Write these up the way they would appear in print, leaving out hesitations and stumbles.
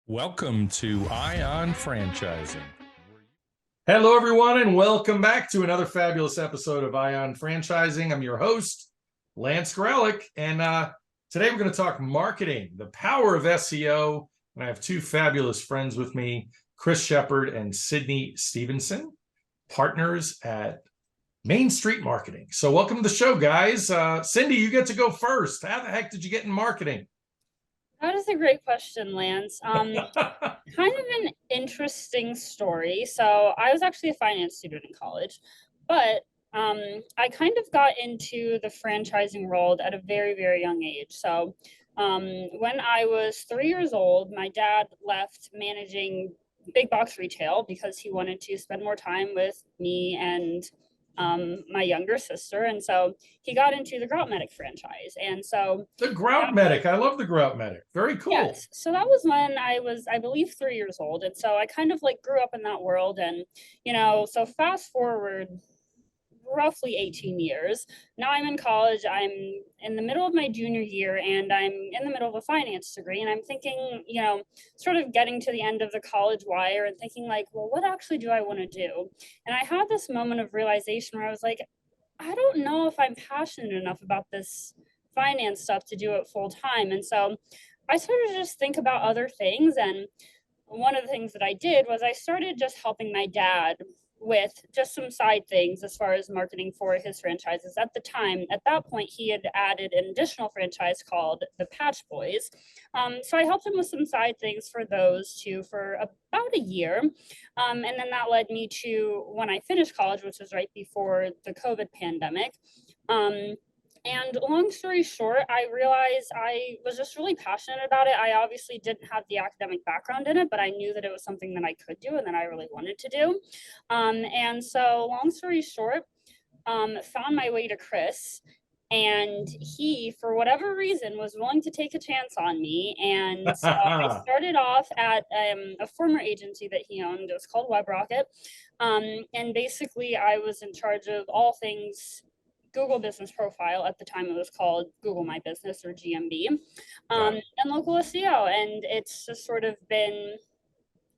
Welcome to Ion Franchising. Hello, everyone, and welcome back to another fabulous episode of Ion Franchising. I'm your host, Lance Graulich, and today we're going to talk marketing, the power of SEO. And I have two fabulous friends with me, Chris Shepard and Sydney Stevenson, partners at Main Street Marketing. So welcome to the show, guys. Cindy, you get to go first. How the heck did you get in marketing? That is a great question, Lance. Kind of an interesting story. So I was actually a finance student in college, but I kind of got into the franchising world at a very, very young age. So when I was 3 years old, my dad left managing big box retail because he wanted to spend more time with me and my younger sister. And so he got into the Graulich franchise. And so The Grout Medic. I love the Grout Medic. Very cool. yes, so that was when I was, I believe, 3 years old. And so I kind of like grew up in that world. And, so fast forward roughly 18 years. Now I'm in college. I'm in the middle of my junior year and I'm in the middle of a finance degree. And I'm thinking, sort of getting to the end of the college wire and thinking, like, well, what actually do I want to do? And I had this moment of realization where I was like, I don't know if I'm passionate enough about this finance stuff to do it full time. And so I started to just think about other things. And one of the things that I did was I started just helping my dad with just some side things as far as marketing for his franchises. At the time, at that point, he had added an additional franchise called the Patch Boys. So I helped him with some side things for those two for about a year. And then that led me to when I finished college, which was right before the COVID pandemic. And long story short, I realized I was just really passionate about it. I obviously didn't have the academic background in it, but I knew that it was something that I could do and that I really wanted to do. And so long story short, found my way to Chris. And he, for whatever reason, was willing to take a chance on me. And so I started off at a former agency that he owned. It was called Web Rocket. And basically, I was in charge of all things Google Business Profile. At the time it was called Google My Business, or GMB, and local SEO. And it's just sort of been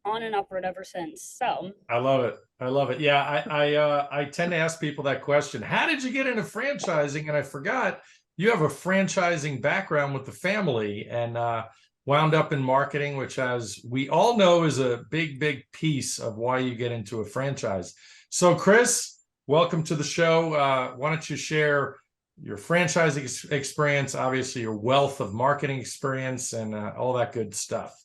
on and upward ever since. So I love it. I love it. Yeah, I tend to ask people that question. How did you get into franchising? And I forgot you have a franchising background with the family and wound up in marketing, which, as we all know, is a big, big piece of why you get into a franchise. So, Chris, welcome to the show. Why don't you share your franchising experience, obviously your wealth of marketing experience, and all that good stuff.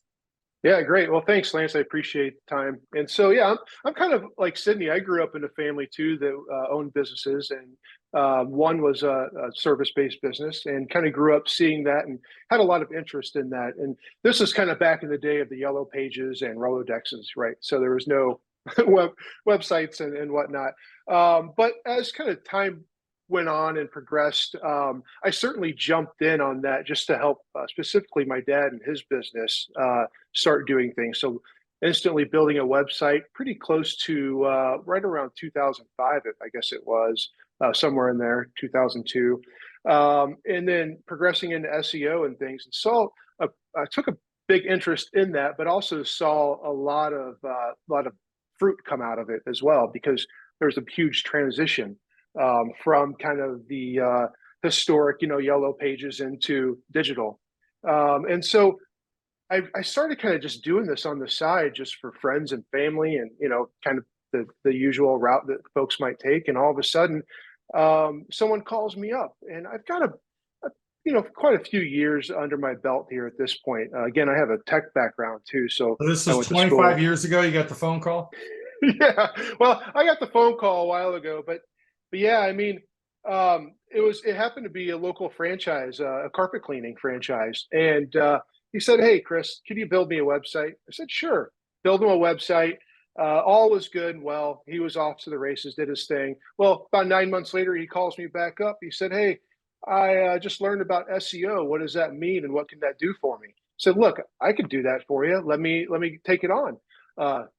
Yeah, great. Well, thanks, Lance. I appreciate the time. And so, yeah, I'm kind of like Sydney. I grew up in a family too that owned businesses, and one was a service-based business, and kind of grew up seeing that and had a lot of interest in that. And this is kind of back in the day of the yellow pages and Rolodexes, right? So there was no websites and whatnot. But as kind of time went on and progressed, I certainly jumped in on that just to help specifically my dad and his business start doing things. So instantly building a website pretty close to right around 2005, I guess it was, somewhere in there, 2002. And then progressing into SEO and things. And so I took a big interest in that, but also saw a lot of fruit come out of it as well, because there's a huge transition from kind of the historic, yellow pages into digital. And so I started kind of just doing this on the side just for friends and family and, kind of the usual route that folks might take. And all of a sudden, someone calls me up, and I've got quite a few years under my belt here at this point. Again, I have a tech background too. So this is 25 years ago, you got the phone call? Yeah, well, I got the phone call a while ago, but yeah, I mean, it happened to be a local franchise, a carpet cleaning franchise. And he said, "Hey, Chris, can you build me a website?" I said, "Sure." Build him a website. All was good and well. He was off to the races, did his thing. Well, about 9 months later, he calls me back up. He said, "Hey, I just learned about SEO. What does that mean, and what can that do for me?" I said, "Look, I could do that for you. Let me take it on."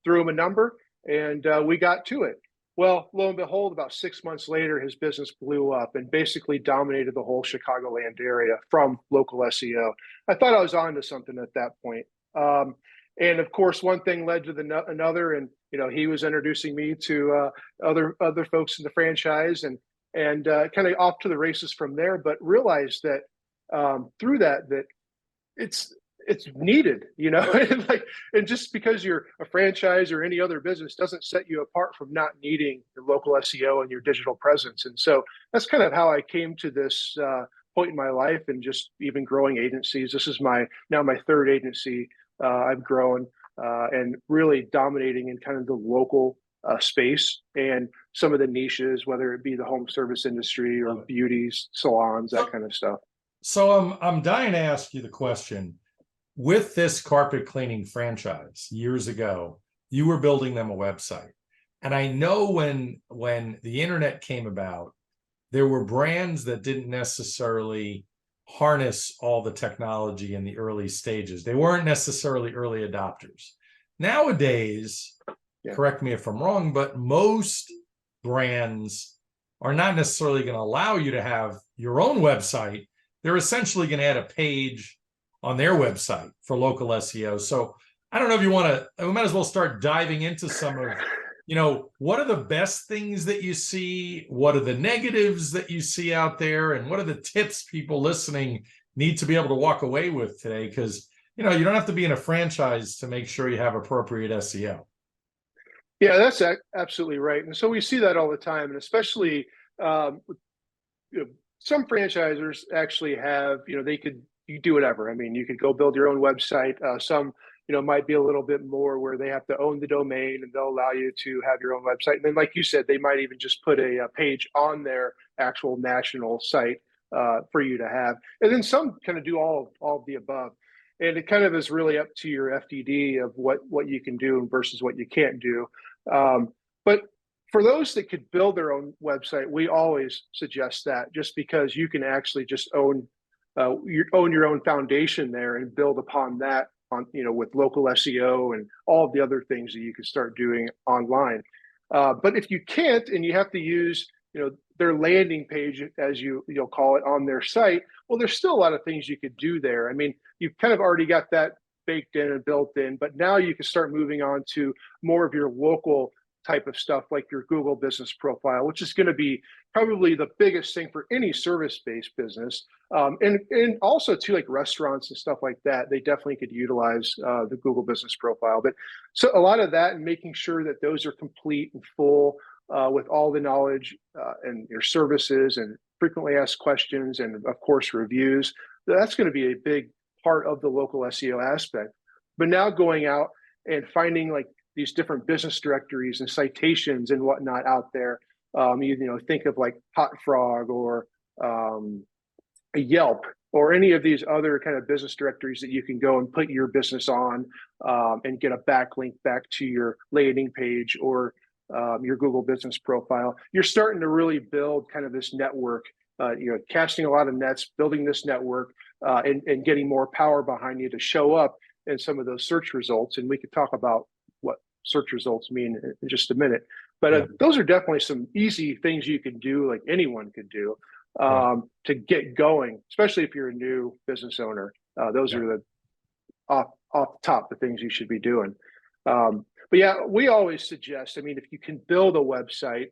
Threw him a number, and we got to it. Well, lo and behold, about 6 months later, his business blew up and basically dominated the whole Chicagoland area from local SEO. I thought I was on to something at that point. And of course, one thing led to another, and he was introducing me to other folks in the franchise, and kind of off to the races from there. But realized that through that it's needed, and just because you're a franchise or any other business doesn't set you apart from not needing your local SEO and your digital presence. And so that's kind of how I came to this point in my life, and just even growing agencies. This is now my third agency I've grown, and really dominating in kind of the local space and some of the niches, whether it be the home service industry or beauties, salons, that kind of stuff. So I'm dying to ask you the question. With this carpet cleaning franchise years ago, you were building them a website. And I know when the internet came about, there were brands that didn't necessarily harness all the technology in the early stages. They weren't necessarily early adopters. Nowadays, correct me if I'm wrong, but most brands are not necessarily going to allow you to have your own website. They're essentially going to add a page on their website for local SEO. So I don't know if you want to, we might as well start diving into some of, what are the best things that you see? What are the negatives that you see out there? And what are the tips people listening need to be able to walk away with today? Because, you don't have to be in a franchise to make sure you have appropriate SEO. Yeah, that's absolutely right. And so we see that all the time, and especially some franchisors actually have, you do whatever. I mean, you could go build your own website. Some, might be a little bit more where they have to own the domain, and they'll allow you to have your own website. And then, like you said, they might even just put a page on their actual national site for you to have. And then some kind of do all of the above. And it kind of is really up to your FDD of what you can do versus what you can't do. But for those that could build their own website, we always suggest that, just because you can actually just own your own foundation there and build upon that with local SEO and all of the other things that you can start doing online. But if you can't, and you have to use their landing page, as you'll call it, on their site, well, there's still a lot of things you could do there. I mean, you've kind of already got that baked in and built in, but now you can start moving on to more of your local type of stuff, like your Google business profile, which is going to be probably the biggest thing for any service-based business. And also too, like restaurants and stuff like that, they definitely could utilize the Google business profile. But so a lot of that, and making sure that those are complete and full with all the knowledge and your services and frequently asked questions, and of course reviews, that's going to be a big part of the local SEO aspect. But now going out and finding like these different business directories and citations and whatnot out there. Think of like Hot Frog or a Yelp or any of these other kind of business directories that you can go and put your business on and get a backlink back to your landing page or your Google business profile. You're starting to really build kind of this network, casting a lot of nets, building this network and getting more power behind you to show up in some of those search results. And we could talk about what search results mean in just a minute. But those are definitely some easy things you can do, like anyone could do to get going, especially if you're a new business owner. Those are the off the top, the things you should be doing. But yeah, we always suggest, if you can build a website,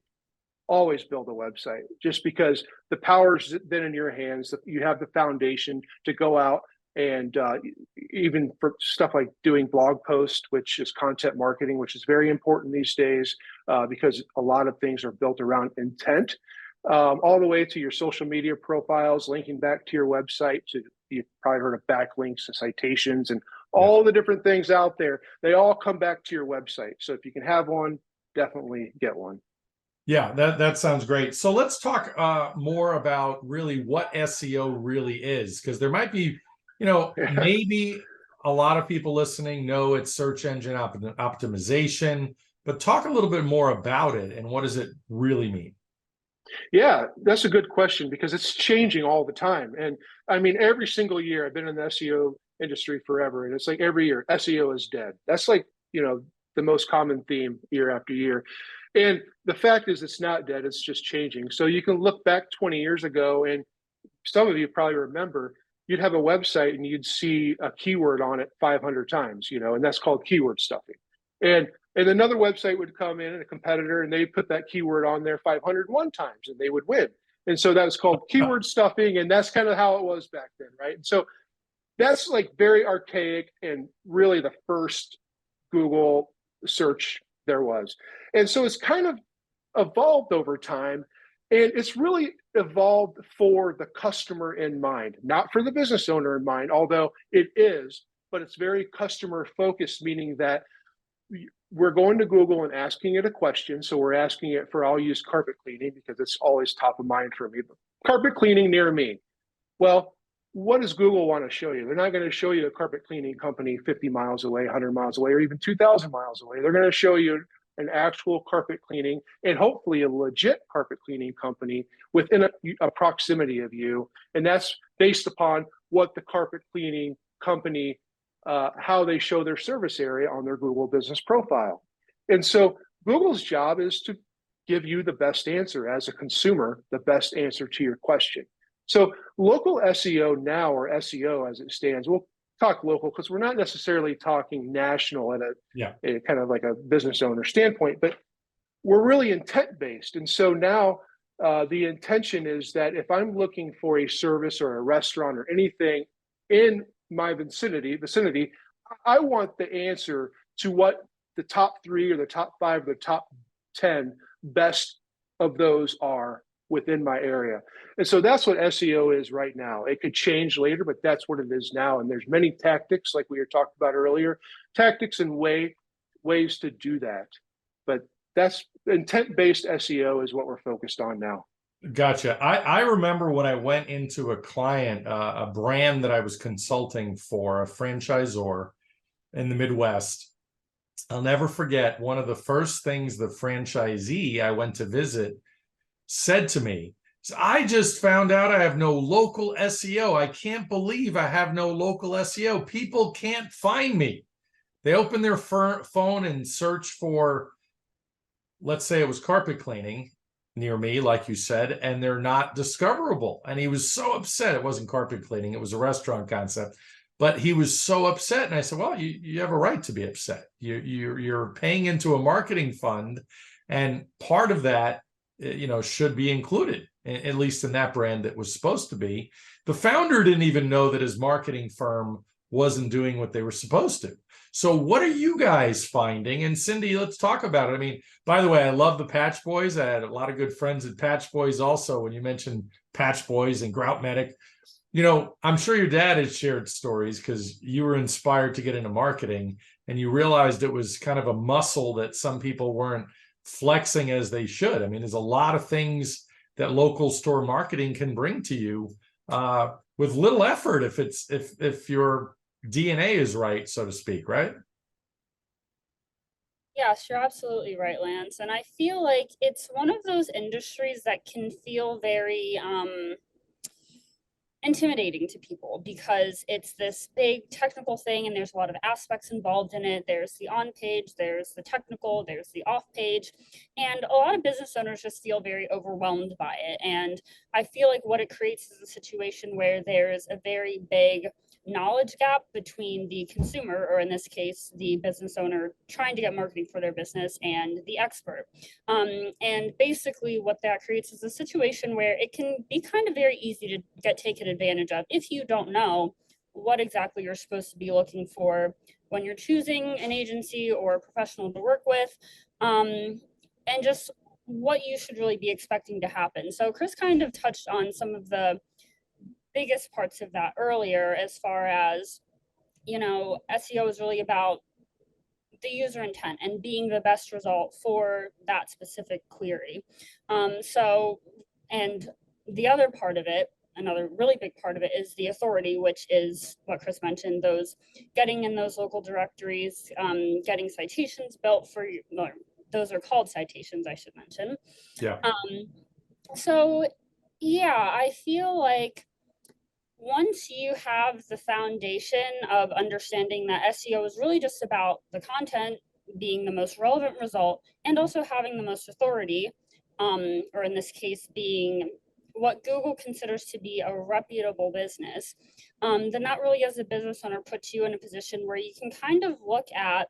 always build a website, just because the power's then in your hands. You have the foundation to go out and even for stuff like doing blog posts, which is content marketing, which is very important these days because a lot of things are built around intent, all the way to your social media profiles, linking back to your website. You've probably heard of backlinks and citations and all the different things out there. They all come back to your website. So if you can have one, definitely get one. Yeah, that sounds great. So let's talk more about really what SEO really is, because there might be, maybe a lot of people listening know it's search engine optimization, but talk a little bit more about it and what does it really mean? Yeah, that's a good question because it's changing all the time. And every single year, I've been in the SEO industry forever, and it's like every year, SEO is dead. That's like, the most common theme year after year. And the fact is it's not dead, it's just changing. So you can look back 20 years ago, and some of you probably remember you'd have a website and you'd see a keyword on it 500 times, and that's called keyword stuffing. And another website would come in, a competitor, and they put that keyword on there 501 times and they would win. And so that was called keyword stuffing. And that's kind of how it was back then, right? And so that's like very archaic and really the first Google search there was. And so it's kind of evolved over time. And it's really evolved for the customer in mind, not for the business owner in mind, although it is, but it's very customer focused, meaning that we're going to Google and asking it a question. So we're asking it for, I'll use carpet cleaning because it's always top of mind for me. But carpet cleaning near me. Well, what does Google want to show you? They're not going to show you a carpet cleaning company 50 miles away, 100 miles away, or even 2,000 miles away. They're going to show you an actual carpet cleaning and hopefully a legit carpet cleaning company within a proximity of you. And that's based upon what the carpet cleaning company how they show their service area on their Google business profile. And so Google's job is to give you the best answer as a consumer, the best answer to your question. So local SEO now, or SEO as it stands, we'll talk local because we're not necessarily talking national at a kind of like a business owner standpoint, but we're really intent based. And so now the intention is that if I'm looking for a service or a restaurant or anything in my vicinity, I want the answer to what the top 3 or the top 5 or the top 10 best of those are within my area. And so that's what SEO is right now. It could change later, but that's what it is now. And there's many tactics, like we were talking about earlier, tactics and ways to do that. But that's intent-based SEO is what we're focused on now. Gotcha. I remember when I went into a client, a brand that I was consulting for, a franchisor in the Midwest. I'll never forget one of the first things the franchisee I went to visit said to me, I just found out I have no local SEO. I can't believe I have no local SEO. People can't find me. They open their phone and search for, let's say it was carpet cleaning near me, like you said, and they're not discoverable. And he was so upset. It wasn't carpet cleaning. It was a restaurant concept. But he was so upset. And I said, well, you have a right to be upset. You're paying into a marketing fund. And part of that, should be included, at least in that brand that was supposed to be. The founder didn't even know that his marketing firm wasn't doing what they were supposed to. So what are you guys finding? And Cindy, let's talk about it. I mean, by the way, I love the Patch Boys. I had a lot of good friends at Patch Boys also. When you mentioned Patch Boys and Grout Medic, I'm sure your dad has shared stories because you were inspired to get into marketing and you realized it was kind of a muscle that some people weren't flexing as they should. I mean, there's a lot of things that local store marketing can bring to you with little effort if your DNA is right, so to speak, right? Yes, you're absolutely right, Lance. And I feel like it's one of those industries that can feel very intimidating to people because it's this big technical thing and there's a lot of aspects involved in it. There's the on page, there's the technical, there's the off page, and a lot of business owners just feel very overwhelmed by it. And I feel like what it creates is a situation where there's a very big knowledge gap between the consumer, or in this case, the business owner trying to get marketing for their business, and the expert. And basically what that creates is a situation where it can be kind of very easy to get taken advantage of if you don't know what exactly you're supposed to be looking for when you're choosing an agency or a professional to work with, and just what you should really be expecting to happen. So Chris kind of touched on some of the biggest parts of that earlier, as far as, SEO is really about the user intent and being the best result for that specific query. And the other part of it, another really big part of it, is the authority, which is what Chris mentioned, those getting in those local directories, getting citations built for you. Those are called citations, I should mention. Yeah. So yeah, I feel like once you have the foundation of understanding that SEO is really just about the content being the most relevant result and also having the most authority, or in this case being what Google considers to be a reputable business, then that really, as a business owner, puts you in a position where you can kind of look at,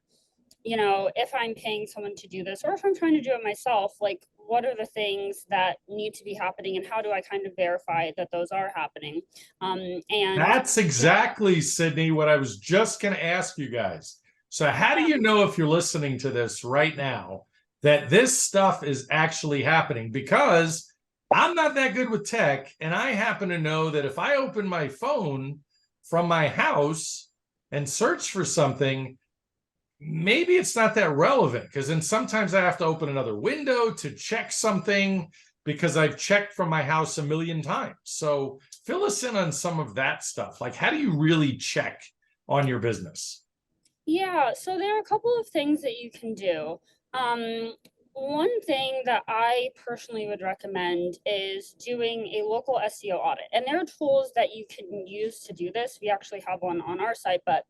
you know, if I'm paying someone to do this, or if I'm trying to do it myself, like, what are the things that need to be happening, and how do I kind of verify that those are happening? And That's exactly, Sydney, what I was just going to ask you guys. So how do you know, if you're listening to this right now, that this stuff is actually happening? Because I'm not that good with tech, and I happen to know that if I open my phone from my house and search for something, maybe it's not that relevant, because then sometimes I have to open another window to check something because I've checked from my house a million times. So fill us in on some of that stuff. Like, how do you really check on your business? yeah, so there are a couple of things that you can do. One thing that I personally would recommend is doing a local SEO audit. And there are tools that you can use to do this. We actually have one on our site, but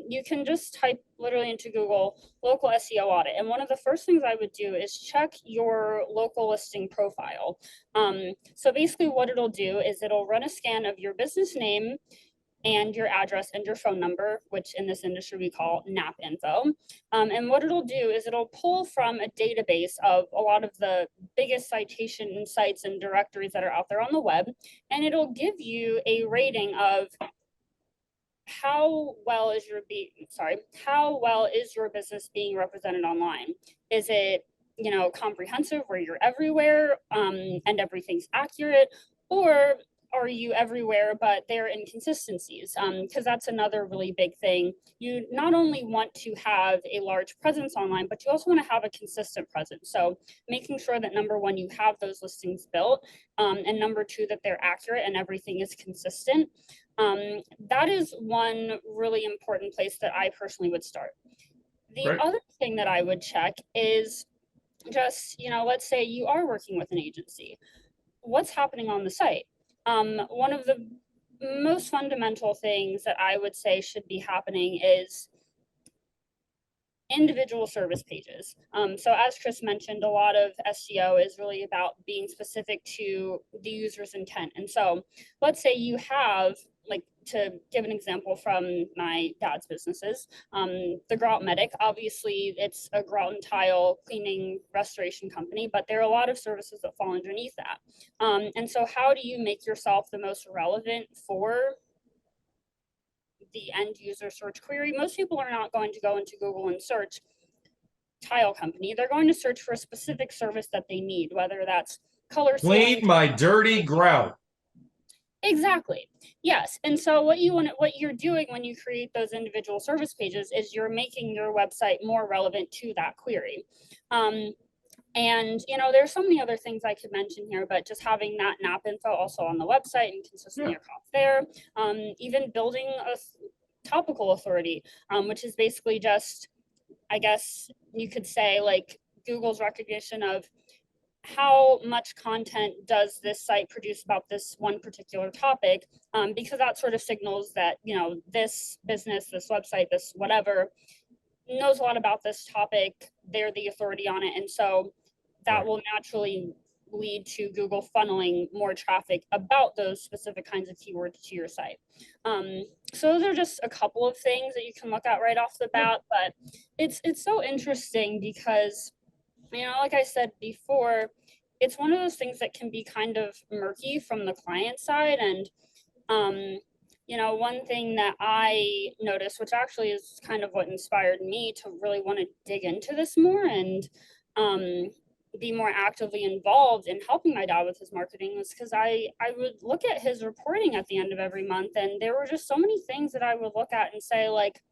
you can just type literally into Google local SEO audit. And one of the first things I would do is check your local listing profile. So basically what it'll do is it'll run a scan of your business name and your address and your phone number, which in this industry we call NAP info. And what it'll do is it'll pull from a database of a lot of the biggest citation sites and directories that are out there on the web, and it'll give you a rating of how well is your business being represented online? Is it, you know, comprehensive where you're everywhere and everything's accurate, or are you everywhere but there are inconsistencies? Because that's another really big thing. You not only want to have a large presence online, but you also want to have a consistent presence. So making sure that number one, you have those listings built, and number two, that they're accurate and everything is consistent. That is one really important place that I personally would start. The Right. other thing that I would check is just, you know, let's say you are working with an agency. What's happening on the site? One of the most fundamental things that I would say should be happening is individual service pages. So as Chris mentioned, a lot of SEO is really about being specific to the user's intent. And so let's say you have, like, to give an example from my dad's businesses, the Grout Medic, obviously it's a grout and tile cleaning restoration company, but there are a lot of services that fall underneath that. And so how do you make yourself the most relevant for the end user search query? Most people are not going to go into Google and search tile company. They're going to search for a specific service that they need, whether that's color Clean sealing. my dirty grout. Exactly. Yes. And so what you're doing when you create those individual service pages is you're making your website more relevant to that query. And, you know, there's so many other things I could mention here, but just having that NAP info also on the website and consistently across there, even building a topical authority, which is basically just, I guess you could say, like, Google's recognition of how much content does this site produce about this one particular topic, because that sort of signals that, you know, this business, this website, this whatever, knows a lot about this topic. They're the authority on it. And so that will naturally lead to Google funneling more traffic about those specific kinds of keywords to your site. So those are just a couple of things that you can look at right off the bat, but it's so interesting because, you know, like I said before, it's one of those things that can be kind of murky from the client side. And, you know, one thing that I noticed, which actually is kind of what inspired me to really want to dig into this more and be more actively involved in helping my dad with his marketing, was because I would look at his reporting at the end of every month, and there were just so many things that I would look at and say, like,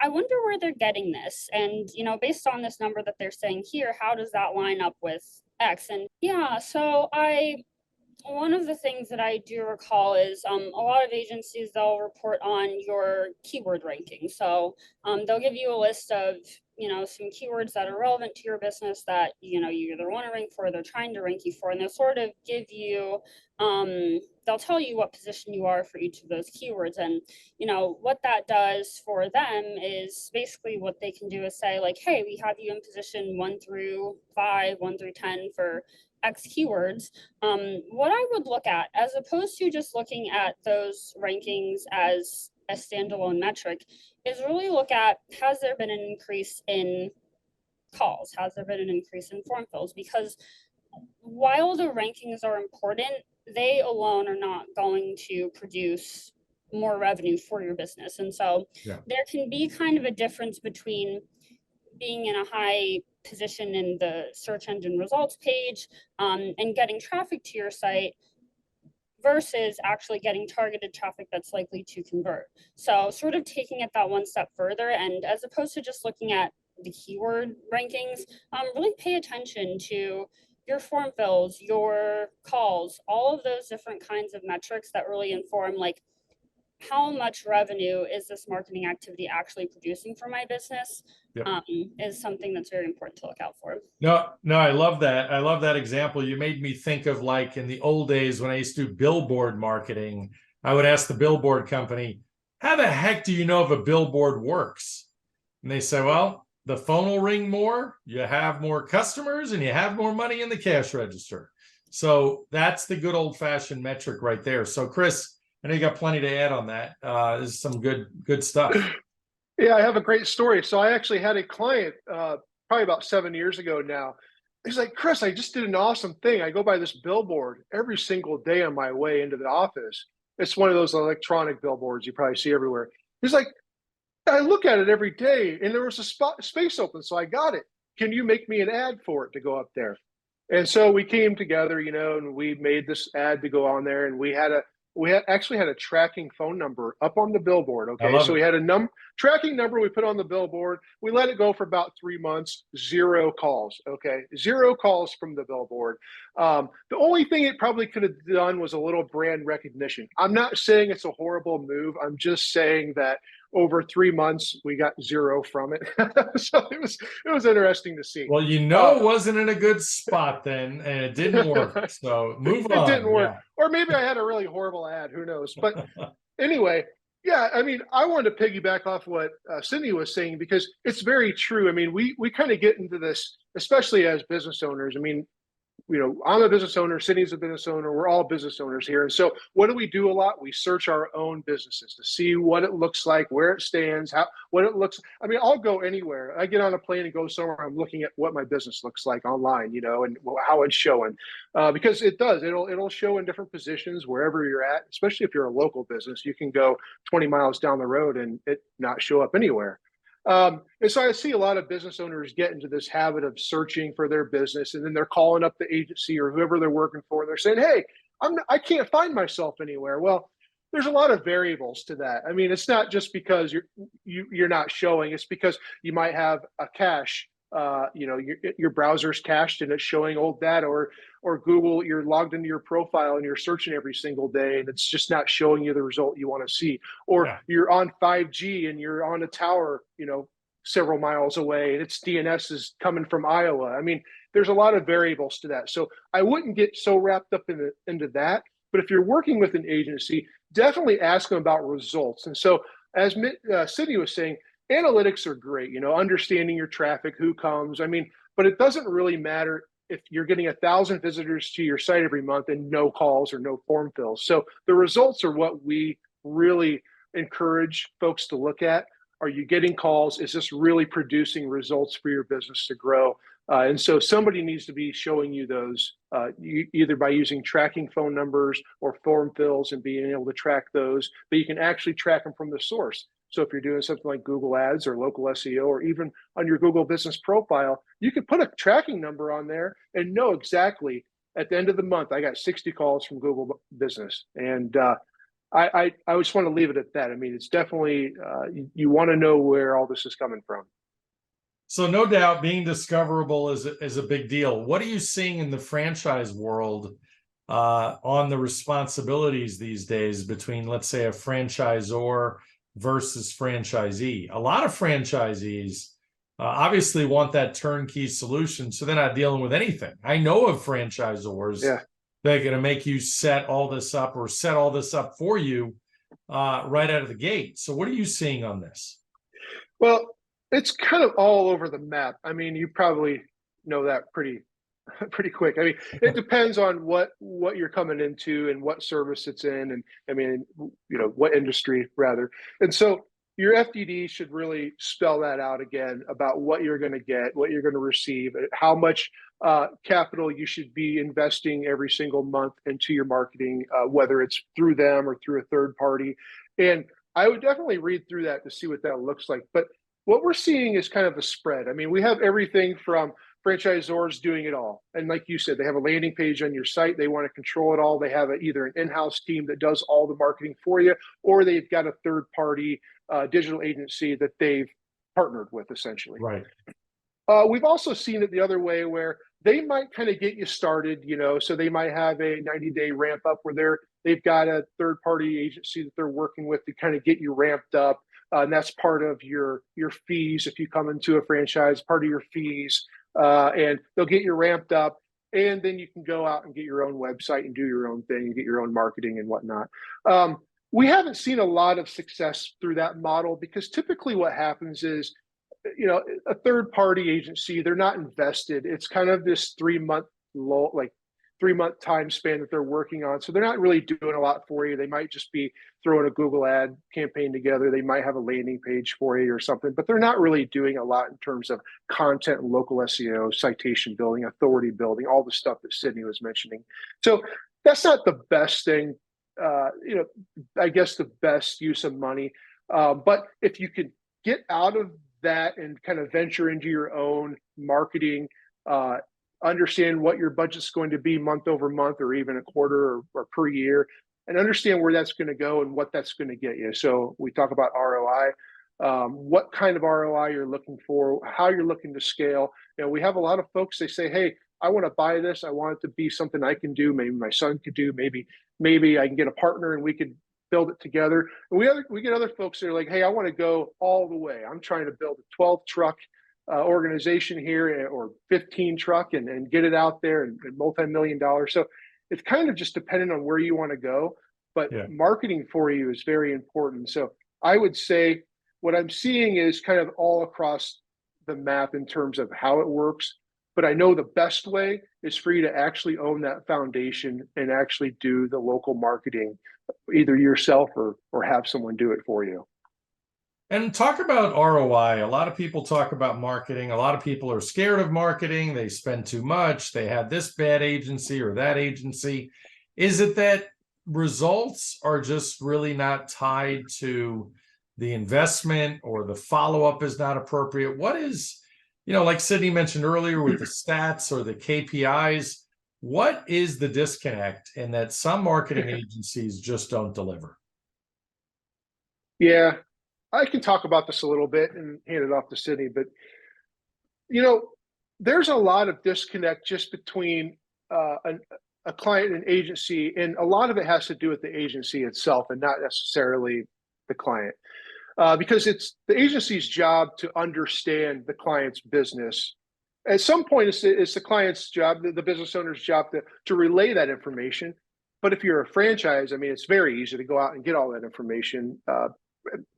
I wonder where they're getting this. And, you know, based on this number that they're saying here, how does that line up with X? And yeah, so one of the things that I do recall is a lot of agencies, they'll report on your keyword ranking. So they'll give you a list of, you know, some keywords that are relevant to your business that, you know, you either want to rank for or they're trying to rank you for, and they'll sort of give you, they'll tell you what position you are for each of those keywords. And, you know, what that does for them is basically what they can do is say, like, hey, we have you in position 1 through 5, 1 through 10 for X keywords, what I would look at, as opposed to just looking at those rankings as a standalone metric, is really look at, has there been an increase in calls? Has there been an increase in form fills? Because while the rankings are important, they alone are not going to produce more revenue for your business. And so there can be kind of a difference between being in a high position in the search engine results page and getting traffic to your site versus actually getting targeted traffic that's likely to convert. So sort of taking it that one step further, and as opposed to just looking at the keyword rankings, really pay attention to your form fills, your calls, all of those different kinds of metrics that really inform, like, how much revenue is this marketing activity actually producing for my business, is something that's very important to look out for. No, I love that. I love that example. You made me think of, like, in the old days when I used to do billboard marketing, I would ask the billboard company, how the heck do you know if a billboard works? And they say, well, the phone will ring more, you have more customers, and you have more money in the cash register. So that's the good old-fashioned metric right there. So Chris, I know you got plenty to add on that. This is some good stuff. Yeah, I have a great story. So I actually had a client probably about 7 years ago now. He's like, Chris, I just did an awesome thing. I go by this billboard every single day on my way into the office. It's one of those electronic billboards you probably see everywhere. He's like, I look at it every day and there was a space open, so I got it. Can you make me an ad for it to go up there? And so we came together, and we made this ad to go on there, and we actually had a tracking phone number up on the billboard. Okay. So we had a tracking number we put on the billboard. We let it go for about 3 months, 0 calls. Okay. 0 calls from the billboard. The only thing it probably could have done was a little brand recognition. I'm not saying it's a horrible move. I'm just saying that over 3 months, we got 0 from it. So it was interesting to see. Well, it wasn't in a good spot then, and it didn't work. So move on. It didn't work. Yeah. Or maybe I had a really horrible ad. Who knows? But anyway, yeah, I mean, I wanted to piggyback off what Cindy was saying, because it's very true. I mean, we kind of get into this, especially as business owners. I mean, I'm a business owner, Cindy's a business owner, we're all business owners here. And so what do a lot? We search our own businesses to see what it looks like, where it stands, what it looks. I mean, I'll go anywhere. I get on a plane and go somewhere, I'm looking at what my business looks like online, and how it's showing. Because it'll show in different positions wherever you're at, especially if you're a local business. You can go 20 miles down the road and it not show up anywhere. And so I see a lot of business owners get into this habit of searching for their business, and then they're calling up the agency or whoever they're working for. And they're saying, hey, I can't find myself anywhere. Well, there's a lot of variables to that. I mean, it's not just because you're not showing. It's because you might have a cache. Your browser's cached and it's showing old data, or Google, you're logged into your profile and you're searching every single day and it's just not showing you the result you want to see, or you're on 5G and you're on a tower, several miles away, and its DNS is coming from Iowa. I mean, there's a lot of variables to that. So I wouldn't get so wrapped up into that. But if you're working with an agency, definitely ask them about results. And so, as Sydney was saying, analytics are great, understanding your traffic, who comes. I mean, but it doesn't really matter if you're getting 1,000 visitors to your site every month and no calls or no form fills. So the results are what we really encourage folks to look at. Are you getting calls? Is this really producing results for your business to grow? And so somebody needs to be showing you those, either by using tracking phone numbers or form fills and being able to track those, but you can actually track them from the source. So if you're doing something like Google Ads or local SEO, or even on your Google business profile, you can put a tracking number on there and know exactly at the end of the month, I got 60 calls from Google Business. And I just want to leave it at that. I mean, it's definitely, you want to know where all this is coming from. So no doubt being discoverable is a big deal. What are you seeing in the franchise world on the responsibilities these days between, let's say, a franchisor versus franchisee? A lot of franchisees obviously want that turnkey solution, so they're not dealing with anything. I know of franchisors that are going to make you set all this up or set all this up for you right out of the gate. So what are you seeing on this? Well, it's kind of all over the map. I mean, you probably know that pretty pretty quick. I mean, it depends on what you're coming into and what service it's in, and I mean, what industry rather. And so your FDD should really spell that out again about what you're going to get, what you're going to receive, how much capital you should be investing every single month into your marketing, whether it's through them or through a third party. And I would definitely read through that to see what that looks like. But what we're seeing is kind of a spread. I mean, we have everything from franchisors doing it all. And like you said, they have a landing page on your site. They want to control it all. They have either an in-house team that does all the marketing for you, or they've got a third-party digital agency that they've partnered with, essentially. Right. We've also seen it the other way, where they might kind of get you started, so they might have a 90-day ramp up where they've got a third-party agency that they're working with to kind of get you ramped up. And that's part of your fees if you come into a franchise, part of your fees. And they'll get you ramped up, and then you can go out and get your own website and do your own thing and get your own marketing and whatnot. We haven't seen a lot of success through that model, because typically what happens is, a third party agency, they're not invested. It's kind of this 3-month time span that they're working on. So they're not really doing a lot for you. They might just be throwing a Google ad campaign together. They might have a landing page for you or something, but they're not really doing a lot in terms of content and local SEO, citation building, authority building, all the stuff that Sydney was mentioning. So that's not the best thing, I guess the best use of money. But if you could get out of that and kind of venture into your own marketing, understand what your budget's going to be month over month, or even a quarter or per year, and understand where that's going to go and what that's going to get you. So we talk about ROI, what kind of ROI you're looking for, how you're looking to scale. We have a lot of folks, they say, hey, I want to buy this. I want it to be something I can do. Maybe my son could do. Maybe I can get a partner and we could build it together. And we get other folks that are like, hey, I want to go all the way. I'm trying to build a 12 truck organization here, or 15 truck, and get it out there, and multi-million dollars. So it's kind of just dependent on where you want to go, but marketing for you is very important. So I would say what I'm seeing is kind of all across the map in terms of how it works. But I know the best way is for you to actually own that foundation and actually do the local marketing, either yourself or have someone do it for you. And talk about ROI. A lot of people talk about marketing. A lot of people are scared of marketing. They spend too much. They have this bad agency or that agency. Is it that results are just really not tied to the investment, or the follow-up is not appropriate? What is, like Sydney mentioned earlier with the stats or the KPIs, what is the disconnect in that some marketing agencies just don't deliver? Yeah, I can talk about this a little bit and hand it off to Sydney, but there's a lot of disconnect just between a client and agency, and a lot of it has to do with the agency itself and not necessarily the client, because it's the agency's job to understand the client's business. At some point, it's the client's job, the business owner's job to relay that information. But if you're a franchise, I mean, it's very easy to go out and get all that information.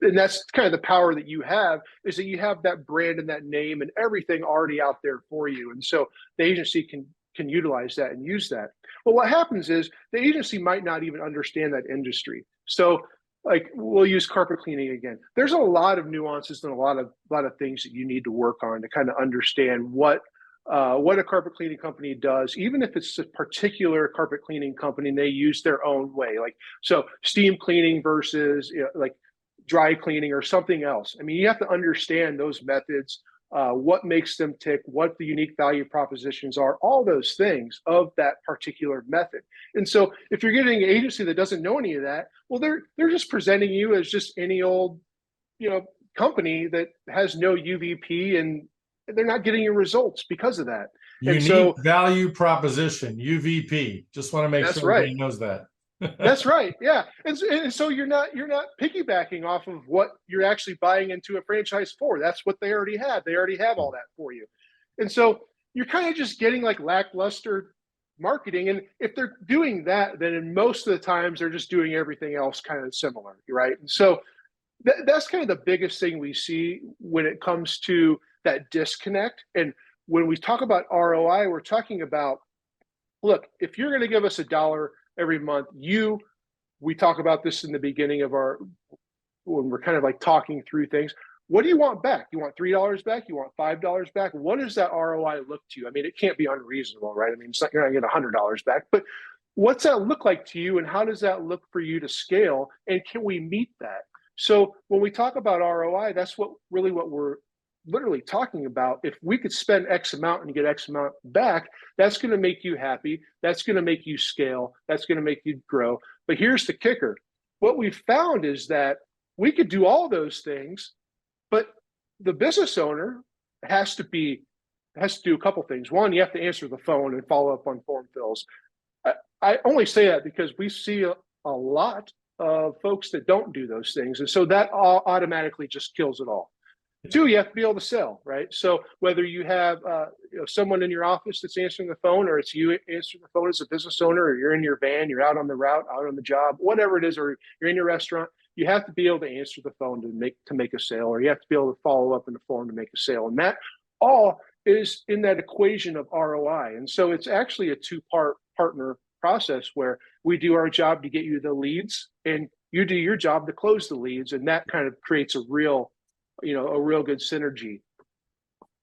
And that's kind of the power that you have, is that you have that brand and that name and everything already out there for you. And so the agency can utilize that and use that. Well, what happens is the agency might not even understand that industry. So like, we'll use carpet cleaning again. There's a lot of nuances and a lot of things that you need to work on to kind of understand what a carpet cleaning company does, even if it's a particular carpet cleaning company and they use their own way. Like, so steam cleaning versus like dry cleaning or something else. I mean, you have to understand those methods, what makes them tick, what the unique value propositions are, all those things of that particular method. And so if you're getting an agency that doesn't know any of that, well, they're just presenting you as just any old, company that has no UVP, and they're not getting your results because of that. Unique value proposition, UVP. Just want to make sure everybody knows that. That's right. Yeah. And so you're not piggybacking off of what you're actually buying into a franchise for. That's what they already have. They already have all that for you. And so you're kind of just getting like lackluster marketing. And if they're doing that, then in most of the times they're just doing everything else kind of similar. Right. And so that's kind of the biggest thing we see when it comes to that disconnect. And when we talk about ROI, we're talking about, look, if you're going to give us $1 every month, we talk about this in the beginning of when we're kind of like talking through things. What do you want back? You want $3 back? You want $5 back? What does that ROI look to you? I mean, it can't be unreasonable, right? I mean, it's not, you're not going to get $100 back, but what's that look like to you, and how does that look for you to scale? And can we meet that? So when we talk about ROI, that's what we're literally talking about. If we could spend X amount and get X amount back, that's going to make you happy. That's going to make you scale. That's going to make you grow. But here's the kicker. What we've found is that we could do all those things, but the business owner has to do a couple things. One, you have to answer the phone and follow up on form fills. I only say that because we see a lot of folks that don't do those things. And so that automatically just kills it all. Two, you have to be able to sell, right? So whether you have someone in your office that's answering the phone, or it's you answering the phone as a business owner, or you're in your van, you're out on the route, out on the job, whatever it is, or you're in your restaurant, you have to be able to answer the phone to make a sale, or you have to be able to follow up in the phone to make a sale. And that all is in that equation of ROI. And so it's actually a two-part partner process where we do our job to get you the leads, and you do your job to close the leads. And that kind of creates a real good synergy.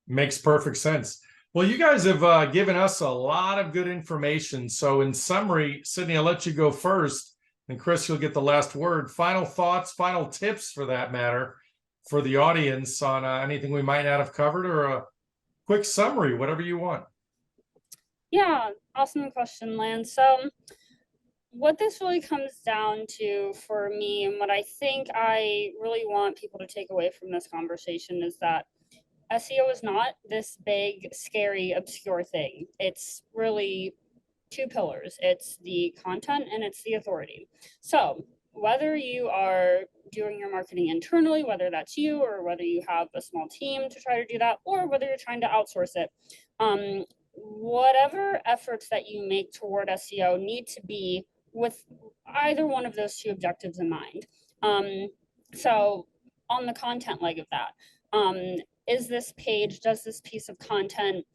Makes perfect sense. Well, you guys have given us a lot of good information. So in summary, Sydney, I'll let you go first, and Chris, you'll get the last word. Final thoughts, final tips for that matter, for the audience on anything we might not have covered, or a quick summary, whatever you want. Yeah, awesome question, Lance. So what this really comes down to for me, and what I think I really want people to take away from this conversation, is that SEO is not this big, scary, obscure thing. It's really two pillars. It's the content and it's the authority. So whether you are doing your marketing internally, whether that's you, or whether you have a small team to try to do that, or whether you're trying to outsource it, whatever efforts that you make toward SEO need to be with either one of those two objectives in mind. So on the content leg of that, does this piece of content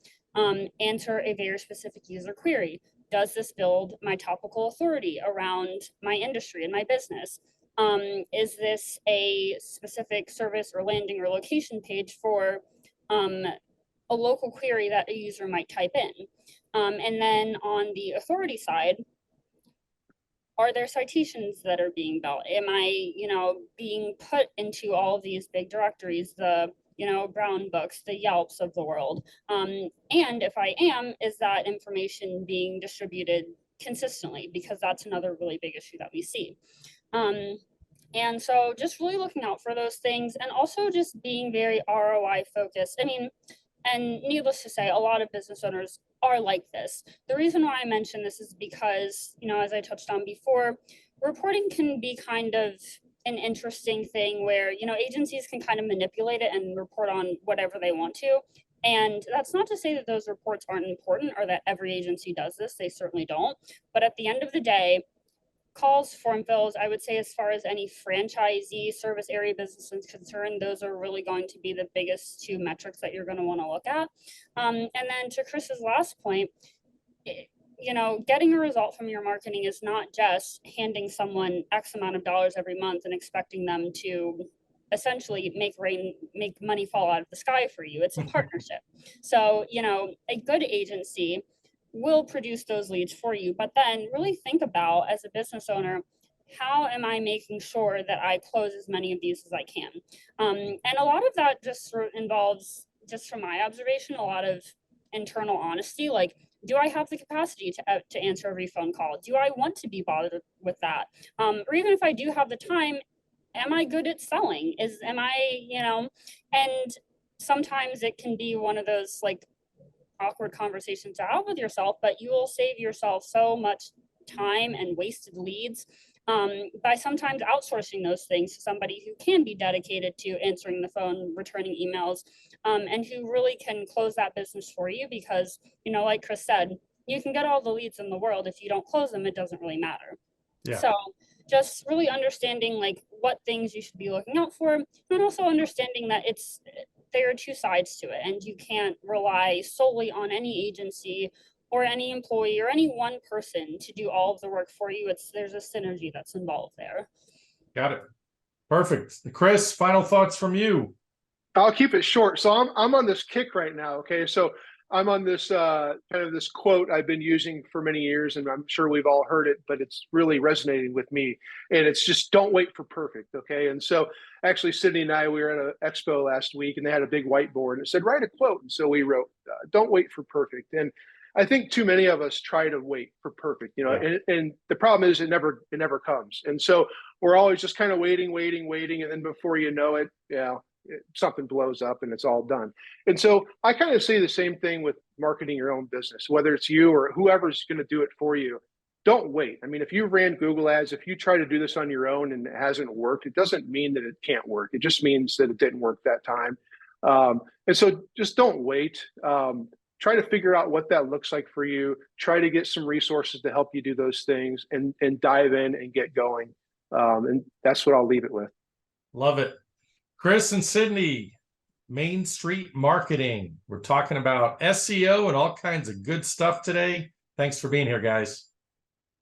answer a very specific user query? Does this build my topical authority around my industry and my business? Is this a specific service or landing or location page for a local query that a user might type in? And then on the authority side, are there citations that are being built? Am I, being put into all of these big directories, the, Brown Books, the Yelps of the world? And if I am, is that information being distributed consistently? Because that's another really big issue that we see. And so just really looking out for those things, and also just being very ROI focused. I mean, and needless to say, a lot of business owners are like this. The reason why I mention this is because, as I touched on before, reporting can be kind of an interesting thing where, agencies can kind of manipulate it and report on whatever they want to. And that's not to say that those reports aren't important, or that every agency does this. They certainly don't. But at the end of the day, calls, form fills, I would say, as far as any franchisee service area business is concerned, those are really going to be the biggest two metrics that you're going to want to look at. And then to Chris's last point, getting a result from your marketing is not just handing someone X amount of dollars every month and expecting them to essentially make money fall out of the sky for you. It's a partnership. So, a good agency will produce those leads for you, but then really think about, as a business owner, how am I making sure that I close as many of these as I can? And a lot of that just sort of involves, just from my observation, a lot of internal honesty. Like, do I have the capacity to answer every phone call? Do I want to be bothered with that? Or even if I do have the time, am I good at selling? And sometimes it can be one of those like awkward conversations to have with yourself, but you will save yourself so much time and wasted leads by sometimes outsourcing those things to somebody who can be dedicated to answering the phone, returning emails, and who really can close that business for you. Because, like Chris said, you can get all the leads in the world. If you don't close them, it doesn't really matter. Yeah. So just really understanding like what things you should be looking out for, and also understanding that there are two sides to it, and you can't rely solely on any agency or any employee or any one person to do all of the work for you. There's a synergy that's involved there. Got it. Perfect. Chris, final thoughts from you. I'll keep it short. So I'm on this kick right now. Okay. So I'm on this kind of this quote I've been using for many years, and I'm sure we've all heard it, but it's really resonating with me. And it's just, don't wait for perfect. Okay. And so actually Sydney and I, we were at an expo last week, and they had a big whiteboard and it said, write a quote. And so we wrote, don't wait for perfect. And I think too many of us try to wait for perfect, you know, and the problem is it never comes. And so we're always just kind of waiting. And then before you know it, something blows up and it's all done. And so I kind of say the same thing with marketing your own business, whether it's you or whoever's going to do it for you. Don't wait. I mean, if you ran Google ads, if you try to do this on your own and it hasn't worked, it doesn't mean that it can't work. It just means that it didn't work that time. And so just don't wait. Try to figure out what that looks like for you. Try to get some resources to help you do those things, and dive in and get going. And that's what I'll leave it with. Love it. Chris and Sydney, Main Street Marketing. We're talking about SEO and all kinds of good stuff today. Thanks for being here, guys.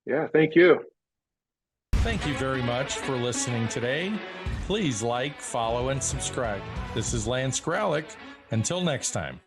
Yeah, thank you. Thank you very much for listening today. Please like, follow, and subscribe. This is Lance Graulich. Until next time.